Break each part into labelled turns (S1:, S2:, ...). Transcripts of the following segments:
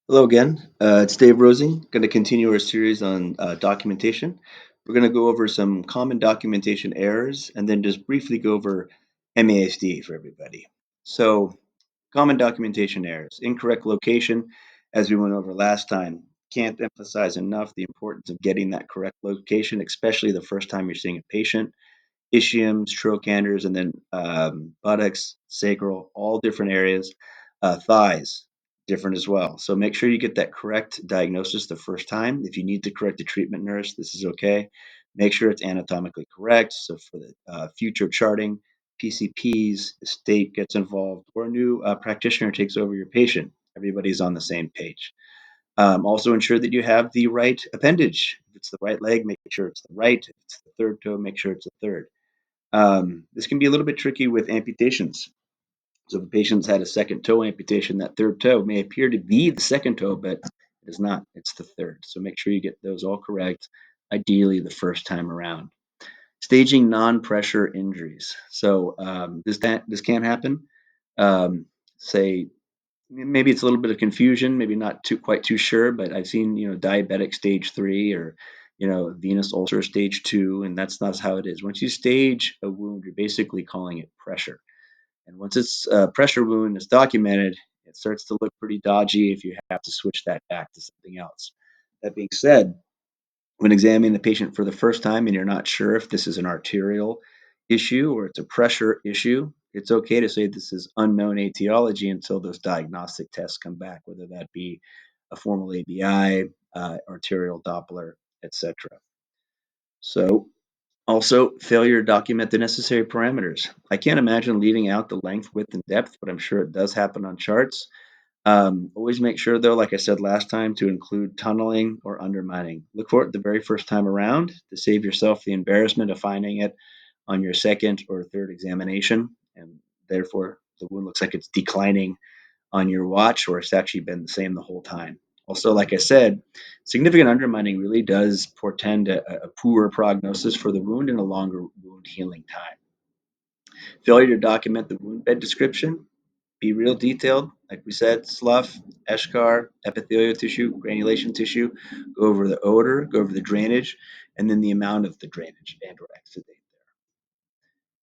S1: Hello again. It's Dave Rosie. Going to continue our series on documentation. We're going to go over some common documentation errors and then just briefly go over MASD for everybody. So, common documentation errors. Incorrect location, as we went over last time. Can't emphasize enough the importance of getting that correct location, especially the first time you're seeing a patient. Ischiums, trochanters, and then buttocks, sacral, all different areas. Thighs, different as well. So make sure you get that correct diagnosis the first time. If you need to correct the treatment nurse, this is okay. Make sure it's anatomically correct. So for the future charting, PCPs, the state gets involved, or a new practitioner takes over your patient. Everybody's on the same page. Also ensure that you have the right appendage. If it's the right leg, make sure it's the right. If it's the third toe, make sure it's the third. This can be a little bit tricky with amputations. So if a patient's had a second toe amputation, that third toe may appear to be the second toe, but it is not. It's the third. So make sure you get those all correct, ideally the first time around. Staging non-pressure injuries. So this can happen. Um, say maybe it's a little bit of confusion, maybe not too quite too sure, but I've seen diabetic stage 3 or venous ulcer stage 2, and that's not how it is. Once you stage a wound, you're basically calling it pressure, and once it's a pressure wound is documented, it starts to look pretty dodgy if you have to switch that back to something else. That being said, when examining the patient for the first time and you're not sure if this is an arterial issue or it's a pressure issue, it's okay to say this is unknown etiology until those diagnostic tests come back, whether that be a formal ABI, arterial Doppler, etc. So, also, failure to document the necessary parameters. I can't imagine leaving out the length, width, and depth, but I'm sure it does happen on charts. Always make sure, though, like I said last time, to include tunneling or undermining. Look for it the very first time around to save yourself the embarrassment of finding it on your second or third examination, and therefore the wound looks like it's declining on your watch, or it's actually been the same the whole time. Also, like I said, significant undermining really does portend a poor prognosis for the wound and a longer wound healing time. Failure to document the wound bed description, be real detailed. Like we said, slough, eschar, epithelial tissue, granulation tissue. Go over the odor, go over the drainage, and then the amount of the drainage and or exudate.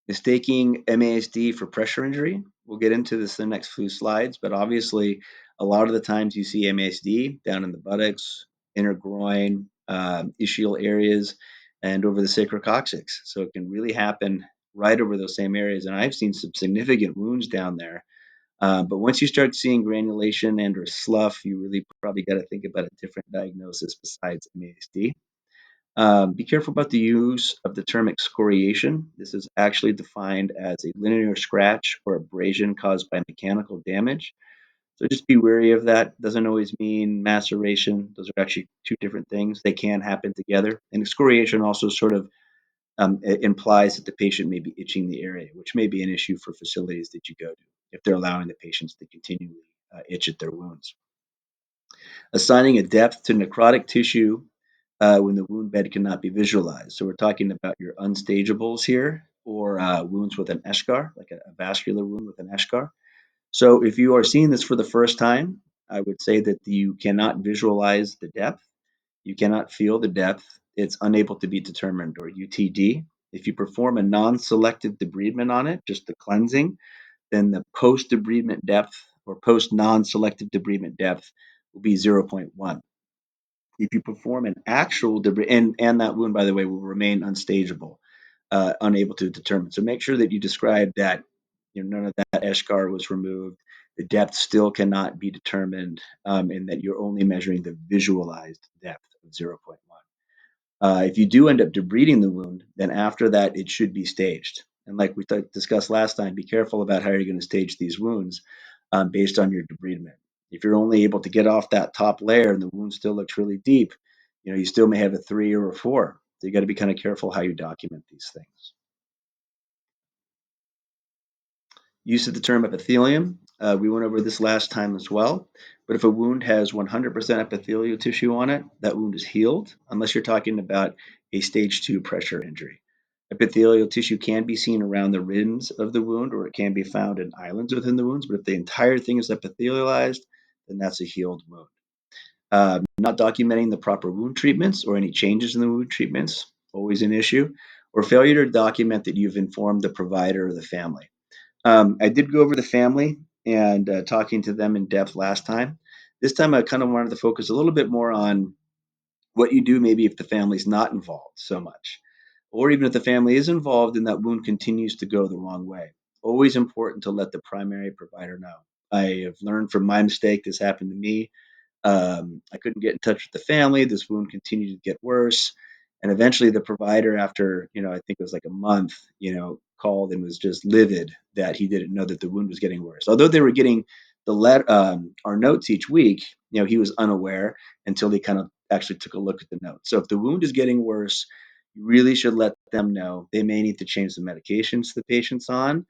S1: Mistaking MASD for pressure injury. We'll get into this in the next few slides, but obviously, a lot of the times you see MASD down in the buttocks, inner groin, ischial areas, and over the sacrococcyx. So it can really happen right over those same areas. And I've seen some significant wounds down there. But once you start seeing granulation and or slough, you really probably got to think about a different diagnosis besides MASD. Be careful about the use of the term excoriation. This is actually defined as a linear scratch or abrasion caused by mechanical damage. So just be wary of that. Doesn't always mean maceration. Those are actually two different things. They can happen together. And excoriation also sort of implies that the patient may be itching the area, which may be an issue for facilities that you go to if they're allowing the patients to continually itch at their wounds. Assigning a depth to necrotic tissue when the wound bed cannot be visualized. So we're talking about your unstageables here, or wounds with an eschar, like a vascular wound with an eschar. So if you are seeing this for the first time, I would say that you cannot visualize the depth, you cannot feel the depth, it's unable to be determined, or UTD. If you perform a non-selective debridement on it, just the cleansing, then the post-debridement depth or post-non-selective debridement depth will be zero point 0.1. If you perform an actual debris, and that wound, by the way, will remain unstageable, unable to determine. So make sure that you describe that none of that eschar was removed. The depth still cannot be determined, and that you're only measuring the visualized depth of zero point 0.1. If you do end up debriding the wound, then after that, it should be staged. And like we discussed last time, be careful about how you're going to stage these wounds based on your debridement. If you're only able to get off that top layer and the wound still looks really deep, you still may have a 3 or a 4. So you got to be kind of careful how you document these things. Use of the term epithelium. We went over this last time as well. But if a wound has 100% epithelial tissue on it, that wound is healed, unless you're talking about a stage 2 pressure injury. Epithelial tissue can be seen around the rims of the wound, or it can be found in islands within the wounds. But if the entire thing is epithelialized, then that's a healed wound. Not documenting the proper wound treatments or any changes in the wound treatments, always an issue, or failure to document that you've informed the provider or the family. I did go over the family and talking to them in depth last time. This time, I kind of wanted to focus a little bit more on what you do maybe if the family's not involved so much, or even if the family is involved and that wound continues to go the wrong way. Always important to let the primary provider know. I have learned from my mistake. This happened to me. I couldn't get in touch with the family. This wound continued to get worse. And eventually the provider, after, I think it was like a month, called and was just livid that he didn't know that the wound was getting worse. Although they were getting our notes each week, he was unaware until he kind of actually took a look at the notes. So if the wound is getting worse, you really should let them know. They may need to change the medications the patient's on.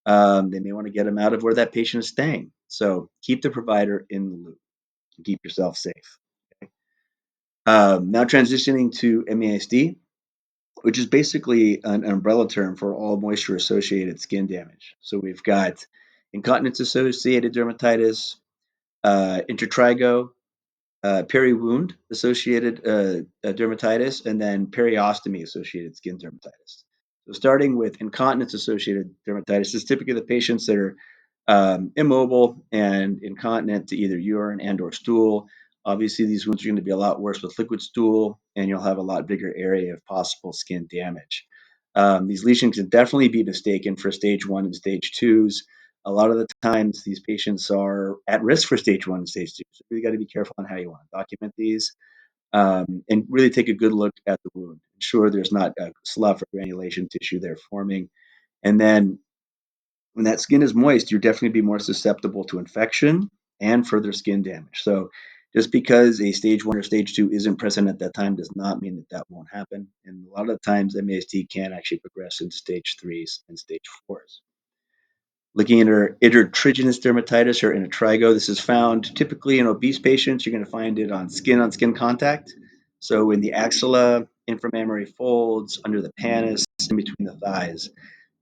S1: They may want to get them out of where that patient is staying. So keep the provider in the loop to keep yourself safe. Now transitioning to MASD, which is basically an umbrella term for all moisture associated skin damage. So we've got incontinence associated dermatitis, intertrigo, peri-wound associated dermatitis, and then periostomy associated skin dermatitis. So starting with incontinence associated dermatitis is typically the patients that are immobile and incontinent to either urine and or stool. Obviously, these wounds are going to be a lot worse with liquid stool, and you'll have a lot bigger area of possible skin damage. These lesions can definitely be mistaken for stage one and stage twos. A lot of the times, these patients are at risk for stage one and stage two. So you got to be careful on how you want to document these, and really take a good look at the wound. Ensure there's not a slough or granulation tissue there forming, and then when that skin is moist, you're definitely be more susceptible to infection and further skin damage. So just because a stage one or stage two isn't present at that time does not mean that that won't happen. And a lot of times, MASD can actually progress into stage threes and stage fours. Looking at intertriginous dermatitis or intertrigo, this is found typically in obese patients. You're going to find it on skin contact. So in the axilla, inframammary folds, under the pannus, in between the thighs.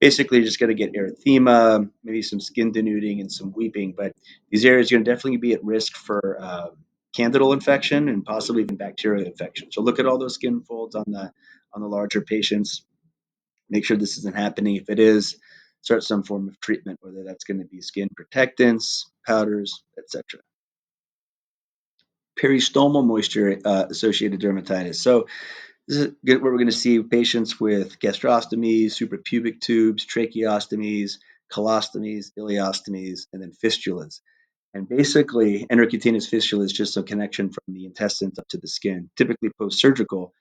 S1: Basically, you're just going to get erythema, maybe some skin denuding and some weeping. But these areas are going to definitely be at risk for candidal infection and possibly even bacterial infection. So look at all those skin folds on the larger patients. Make sure this isn't happening. If it is, start some form of treatment, whether that's going to be skin protectants, powders, etc. Peristomal moisture associated dermatitis. So this is where we're going to see patients with gastrostomies, suprapubic tubes, tracheostomies, colostomies, ileostomies, and then fistulas. And basically, enterocutaneous fistula is just a connection from the intestines up to the skin, typically post-surgical.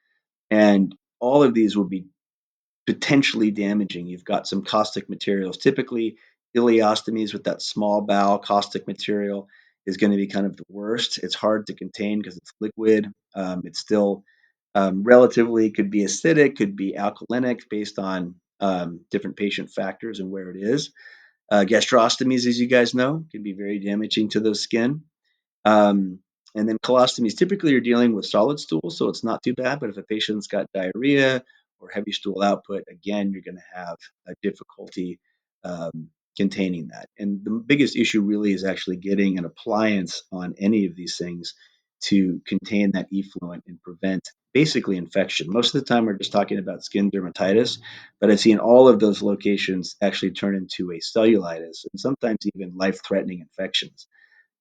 S1: And all of these will be potentially damaging. You've got some caustic materials. Typically, ileostomies with that small bowel caustic material is going to be kind of the worst. It's hard to contain because it's liquid. It's still relatively could be acidic, could be alkalinic based on different patient factors and where it is. Gastrostomies, as you guys know, can be very damaging to the skin. Um, and then colostomies, typically you're dealing with solid stool, so it's not too bad. But if a patient's got diarrhea or heavy stool output, again, you're going to have a difficulty containing that. And the biggest issue really is actually getting an appliance on any of these things to contain that effluent and prevent basically infection. Most of the time, we're just talking about skin dermatitis, but I've seen all of those locations actually turn into a cellulitis and sometimes even life threatening infections.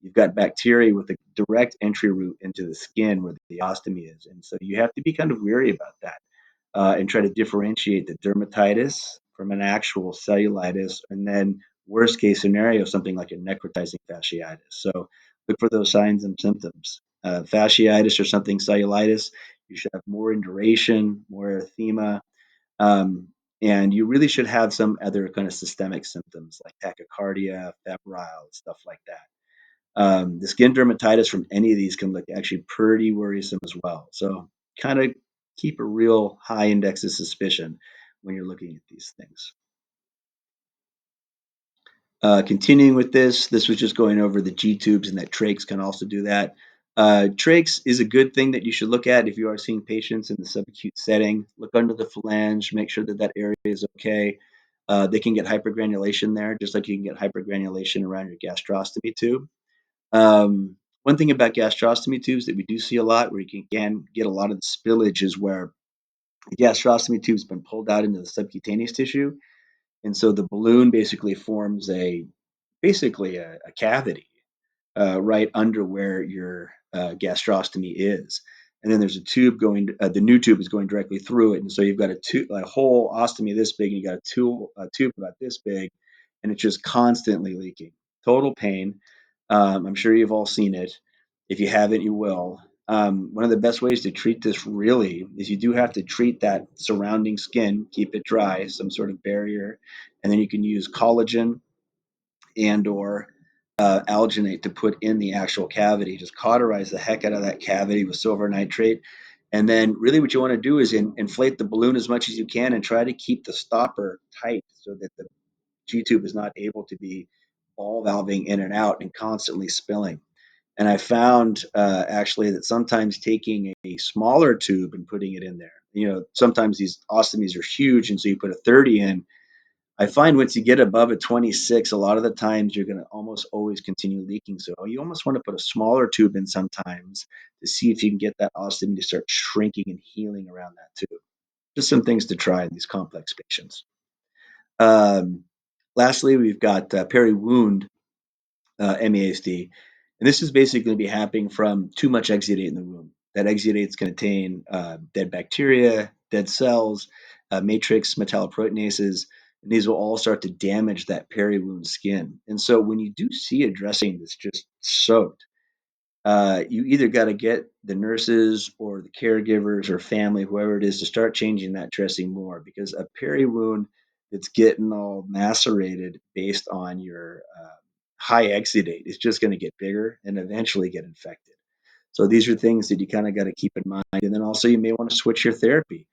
S1: You've got bacteria with a direct entry route into the skin where the ostomy is. And so you have to be kind of weary about that and try to differentiate the dermatitis from an actual cellulitis. And then, worst case scenario, something like a necrotizing fasciitis. So look for those signs and symptoms. Fasciitis or something cellulitis, you should have more induration, more erythema. Um, and you really should have some other kind of systemic symptoms like tachycardia, febrile, stuff like that. The skin dermatitis from any of these can look actually pretty worrisome as well. So kind of keep a real high index of suspicion when you're looking at these things. Continuing with this was just going over the G tubes and that trachs can also do that. Trachs is a good thing that you should look at if you are seeing patients in the subacute setting. Look under the phalange, make sure that that area is okay. They can get hypergranulation there, just like you can get hypergranulation around your gastrostomy tube. One thing about gastrostomy tubes that we do see a lot, where you can get a lot of the spillage, is where the gastrostomy tube's been pulled out into the subcutaneous tissue, and so the balloon basically forms a cavity right under where your gastrostomy is. And then there's a tube going, the new tube is going directly through it. And so you've got a whole ostomy this big, and you got a tube about this big, and it's just constantly leaking. Total pain. I'm sure you've all seen it. If you haven't, you will. One of the best ways to treat this really is you do have to treat that surrounding skin, keep it dry, some sort of barrier, and then you can use collagen and/or alginate to put in the actual cavity. Just cauterize the heck out of that cavity with silver nitrate. And then, really, what you want to do is inflate the balloon as much as you can and try to keep the stopper tight so that the G tube is not able to be ball valving in and out and constantly spilling. And I found actually that sometimes taking a smaller tube and putting it in there, sometimes these ostomies are huge, and so you put a 30 in. I find once you get above a 26, a lot of the times you're going to almost always continue leaking. So you almost want to put a smaller tube in sometimes to see if you can get that ostomy to start shrinking and healing around that tube. Just some things to try in these complex patients. Um, Lastly, we've got peri-wound MASD. And this is basically going to be happening from too much exudate in the wound. That exudate is going to contain dead bacteria, dead cells, matrix metalloproteinases, and these will all start to damage that peri-wound skin. And so when you do see a dressing that's just soaked, you either got to get the nurses or the caregivers or family, whoever it is, to start changing that dressing more, because a peri wound that's getting all macerated based on your high exudate is just going to get bigger and eventually get infected. So these are things that you kind of got to keep in mind. And then also you may want to switch your therapy.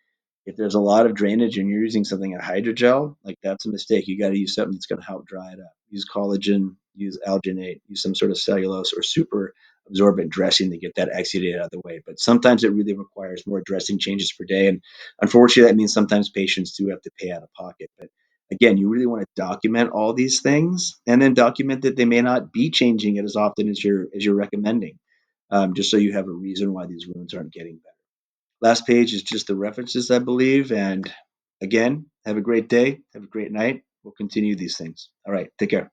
S1: If there's a lot of drainage and you're using something like hydrogel, like that's a mistake. You got to use something that's going to help dry it up. Use collagen, use alginate, use some sort of cellulose or super absorbent dressing to get that exudate out of the way. But sometimes it really requires more dressing changes per day. And unfortunately, that means sometimes patients do have to pay out of pocket. But again, you really want to document all these things and then document that they may not be changing it as often as you're recommending, just so you have a reason why these wounds aren't getting better. Last page is just the references, I believe. And again, have a great day. Have a great night. We'll continue these things. All right. Take care.